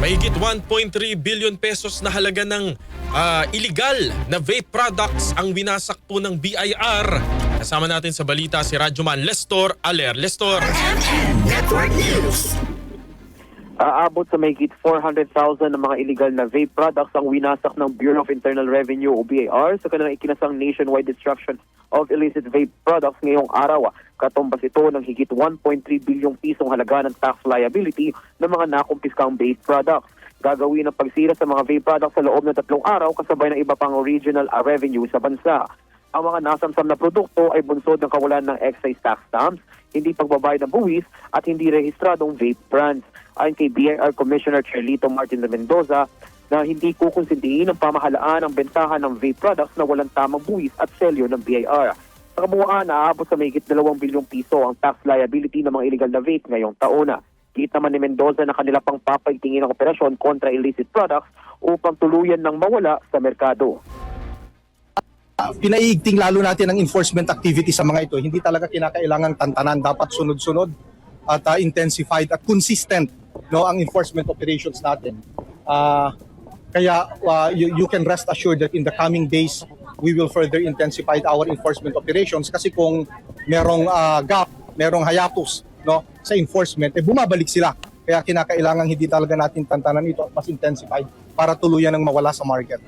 Mahigit 1.3 billion pesos na halaga ng illegal na vape products ang winasak po ng BIR. Kasama natin sa balita si Radyoman Lestor Aler. Lestor. Network News. Aabot sa mahigit 400,000 ng mga illegal na vape products ang winasak ng Bureau of Internal Revenue o BIR sa kanilang ikinasang nationwide destruction of illicit vape products ngayong araw. Katumbas ito ng higit 1.3 bilyong pisong halaga ng tax liability ng mga nakumpiskang vape products. Gagawin ang pagsira sa mga vape products sa loob ng 3 araw kasabay ng iba pang regional revenue sa bansa. Ang mga nasamsam na produkto ay bunsod ng kawalan ng excise tax stamps, hindi pagbabayad ng buwis at hindi rehistradong vape brands. Ayon kay BIR Commissioner Charlito Martin de Mendoza na hindi kukonsintihin ng pamahalaan ang bentahan ng vape products na walang tamang buwis at selyo ng BIR. Sa kabuuan, naaabot sa mahigit 2 bilyong piso ang tax liability ng mga illegal na vape ngayong taon. Kita naman ni Mendoza na kanila pang papaitingin ang operasyon kontra illicit products upang tuluyan ng mawala sa merkado. Pinaiigting lalo natin ang enforcement activity sa mga ito. Hindi talaga kinakailangang tantanan, dapat sunod-sunod at intensified at consistent ang enforcement operations natin. Kaya you can rest assured that in the coming days we will further intensify our enforcement operations kasi kung merong gap, merong hiatus sa enforcement, bumabalik sila. Kaya kinakailangan hindi talaga natin tantanan ito at mas intensified para tuluyan ng mawala sa market.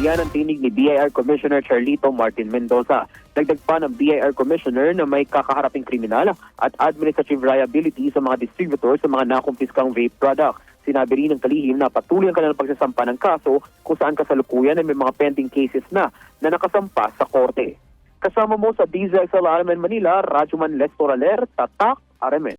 Yan ang tinig ni BIR Commissioner Charlito Martin Mendoza. Dagdag pa ng BIR Commissioner na may kakaharaping kriminal at administrative liability sa mga distributors sa mga nakumpiskang vape product. Sinabi rin ng kalihim na patuloy ang kanilang pagsasampa ng kaso kung saan kasalukuyan ay may mga pending cases na nakasampa sa korte. Kasama mo sa DZXL RMN Manila, Radyoman Lestor Aler, Tatak, RMN.